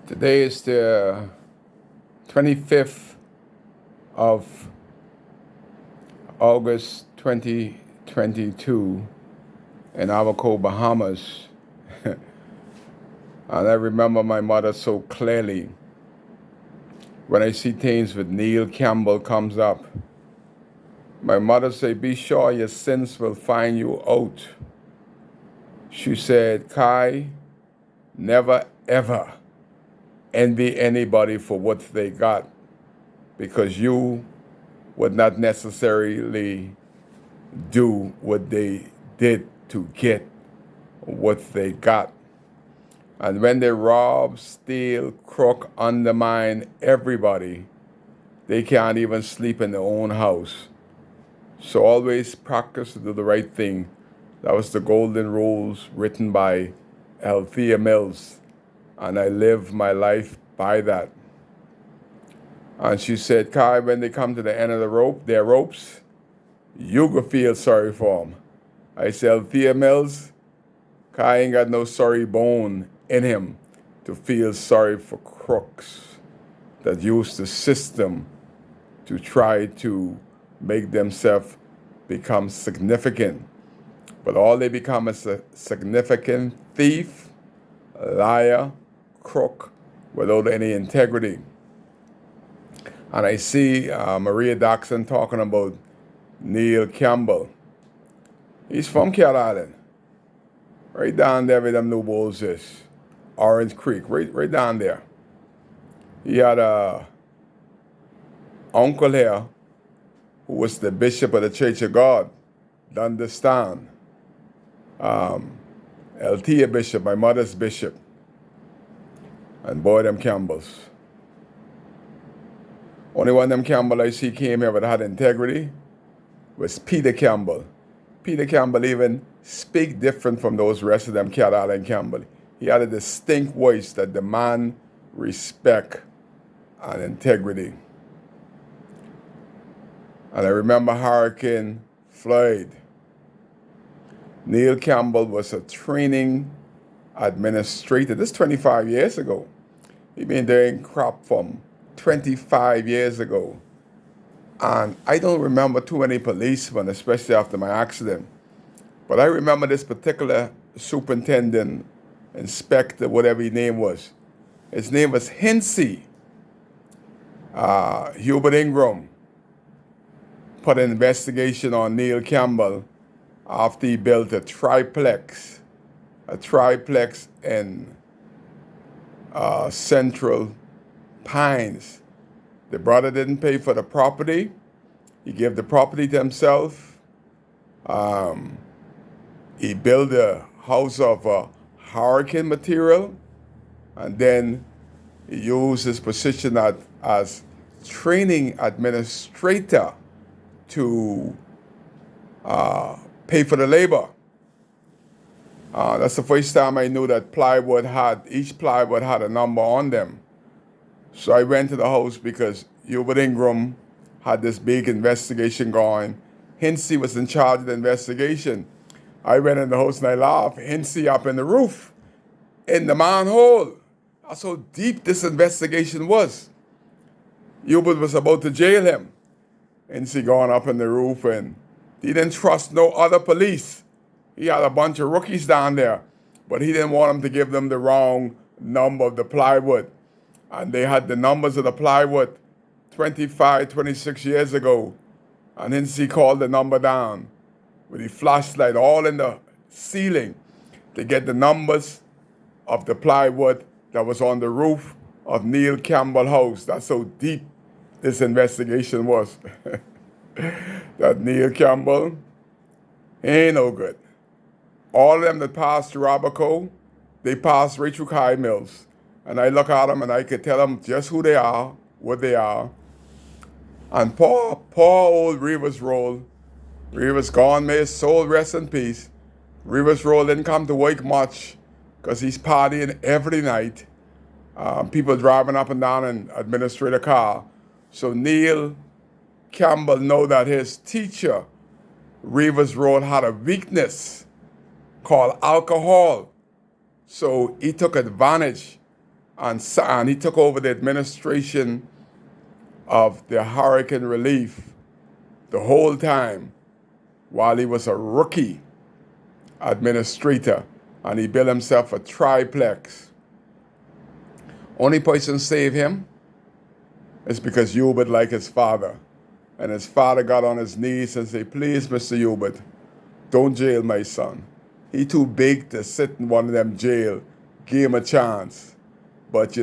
Today is the 25th of August 2022 in Abaco, Bahamas. And I remember my mother so clearly. When I see things with Neil Campbell comes up, my mother said, "Be sure your sins will find you out." She said, "Kai, never ever envy anybody for what they got, because you would not necessarily do what they did to get what they got. And when they rob, steal, crook, undermine everybody, they can't even sleep in their own house. So always practice to do the right thing." That was the golden rules written by Althea Mills. And I live my life by that. And she said, "Kai, when they come to the end of their ropes, you go feel sorry for them." I said, "Althea Mills, Kai ain't got no sorry bone in him to feel sorry for crooks that use the system to try to make themselves become significant. But all they become is a significant thief, liar, crook, without any integrity." And I see Maria Doxson talking about Neil Campbell. He's from Cat Island, right down there where them New Bulls is. Orange Creek, right down there. He had a uncle here who was the bishop of the Church of God, Dundastan. Althea Bishop, my mother's bishop. And boy, them Campbells. Only one of them Campbell I see came here but had integrity was Peter Campbell. Peter Campbell even speak different from those rest of them Cat Island Campbell. He had a distinct voice that demand respect and integrity. And I remember Hurricane Floyd. Neil Campbell was a training administrator. This is 25 years ago. He been doing crop from 25 years ago. And I don't remember too many policemen, especially after my accident. But I remember this particular superintendent, inspector, whatever his name was. His name was Hinsey. Hubert Ingram put an investigation on Neil Campbell after he built a triplex in Central Pines. The brother didn't pay for the property. He gave the property to himself. He built a house of hurricane material, and then he used his position as training administrator to pay for the labor. That's the first time I knew that each plywood had a number on them. So I went to the house because Hubert Ingram had this big investigation going. Hinsey was in charge of the investigation. I went in the house and I laughed. Hinsey up in the roof, in the manhole. That's how deep this investigation was. Hubert was about to jail him. Hinsey going up in the roof, and he didn't trust no other police. He had a bunch of rookies down there, but he didn't want them to give them the wrong number of the plywood. And they had the numbers of the plywood 25, 26 years ago. And Hinsey called the number down with the flashlight all in the ceiling to get the numbers of the plywood that was on the roof of Neil Campbell house. That's how deep this investigation was. That Neil Campbell ain't no good. All of them that passed through Abaco, they passed right through Kai Mills. And I look at them and I could tell them just who they are, what they are. And poor old Rivers Roll. Rivers gone, may his soul rest in peace. Rivers Roll didn't come to work much because he's partying every night. People driving up and down in administrator car. So Neil Campbell know that his teacher, Rivers Roll, had a weakness called alcohol. So he took advantage and he took over the administration of the hurricane relief the whole time while he was a rookie administrator, and he built himself a triplex. Only person saved him is because Hubert liked his father. And his father got on his knees and said, "Please, Mr. Hubert, don't jail my son. He too big to sit in one of them jail. Give him a chance." But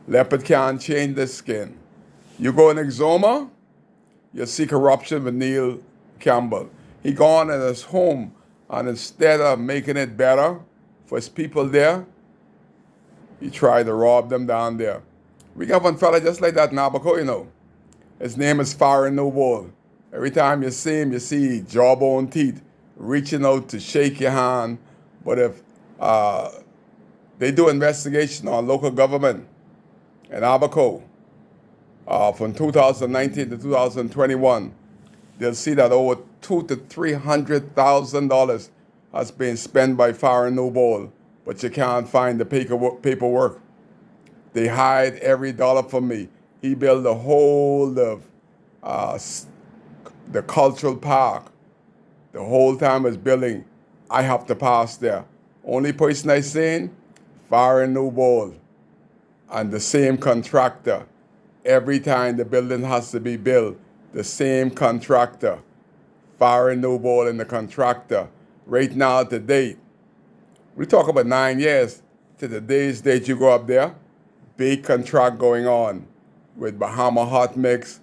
leopard can't change the skin. You go in Exuma, you see corruption with Neil Campbell. He gone in his home, and instead of making it better for his people there, he tried to rob them down there. We got one fella just like that in Abaco, His name is Farron Noble. Every time you see him, you see jawbone teeth reaching out to shake your hand. But if they do investigation on local government in Abaco from 2019 to 2021, they'll see that over $200,000 to $300,000 has been spent by Farron Noble, but you can't find the paperwork. They hide every dollar from me. He built the whole of the cultural park. The whole time was building, I have to pass there. Only person I seen, Farron Noble, and the same contractor. Every time the building has to be built, the same contractor, Farron Noble and the contractor. Right now, to date, we talk about 9 years to the day's date you go up there. Big contract going on with Bahama Hot Mix,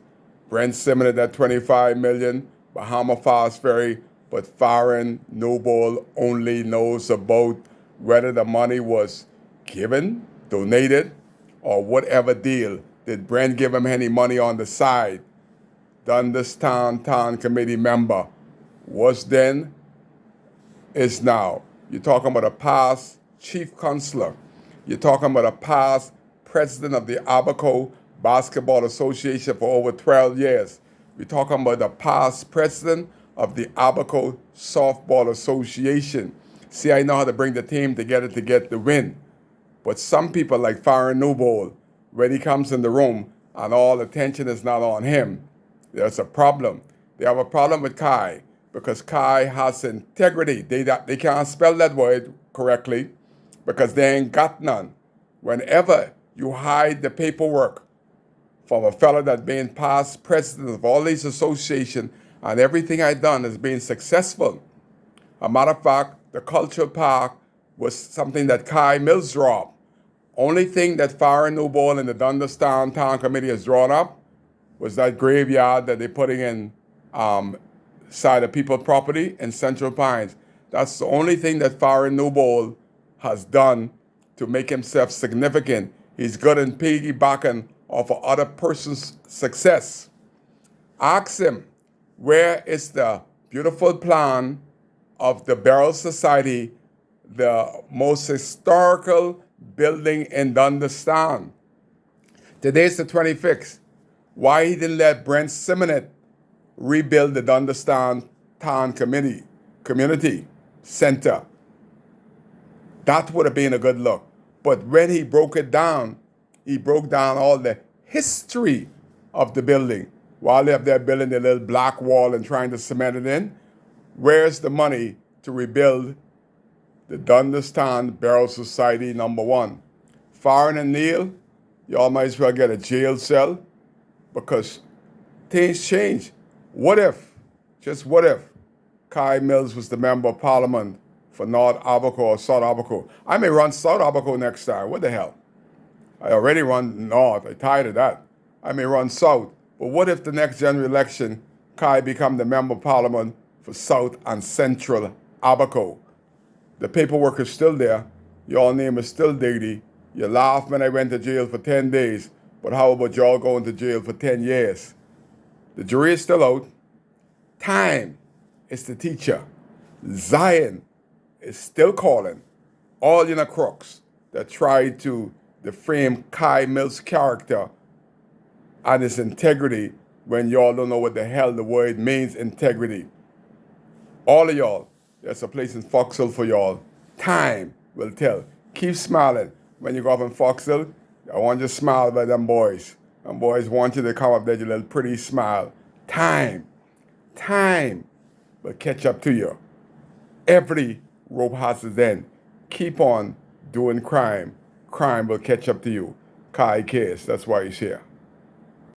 Brent Simmons at that $25 million, Bahama Fast Ferry, but Farron Noble only knows about whether the money was given, donated, or whatever deal. Did Brent give him any money on the side? Dundas Town Committee member was then, is now. You're talking about a past chief counselor. You're talking about a past president of the Abaco Basketball Association for over 12 years. We're talking about the past president of the Abaco Softball Association. See, I know how to bring the team together to get the win. But some people like Farron Noble, when he comes in the room and all attention is not on him, there's a problem. They have a problem with Kai because Kai has integrity. They can't spell that word correctly because they ain't got none. Whenever you hide the paperwork from a fellow that been past president of all these associations and everything I done has been successful. A matter of fact, the cultural park was something that Kai Mills robbed. Only thing that Farron Noble and the Dundas Town Committee has drawn up was that graveyard that they're putting in side of people's property in Central Pines. That's the only thing that Farron Noble has done to make himself significant. He's good in piggybacking off of other person's success. Ask him, where is the beautiful plan of the Burial Society, the most historical building in Dundas Town? Today's the 25th. Why he didn't let Brent Simmons rebuild the Dundas Town Community Center? That would have been a good look. But when he broke it down, he broke down all the history of the building. While they're up there building the little black wall and trying to cement it in, where's the money to rebuild the Dundas Town Burial Society #1? Farron and Neil, y'all might as well get a jail cell because things change. What if, just what if, Kai Mills was the member of parliament for North Abaco or South Abaco? I may run South Abaco next time. What the hell? I already run North. I'm tired of that. I may run South. But what if the next general election, Kai become the member of parliament for South and Central Abaco? The paperwork is still there. Your name is still Diggy. You laughed when I went to jail for 10 days. But how about y'all going to jail for 10 years? The jury is still out. Time is the teacher. Zion is still calling all crooks that tried to defame Kai Mills' character and his integrity when y'all don't know what the hell the word means, integrity. All of y'all, there's a place in Foxhole for y'all. Time will tell. Keep smiling. when you go up in Foxville, I want you to smile by them boys. Them boys want you to come up there, your little pretty smile. Time will catch up to you. Every rope has its end. Keep on doing crime. Crime will catch up to you. Kai Case, that's why he's here.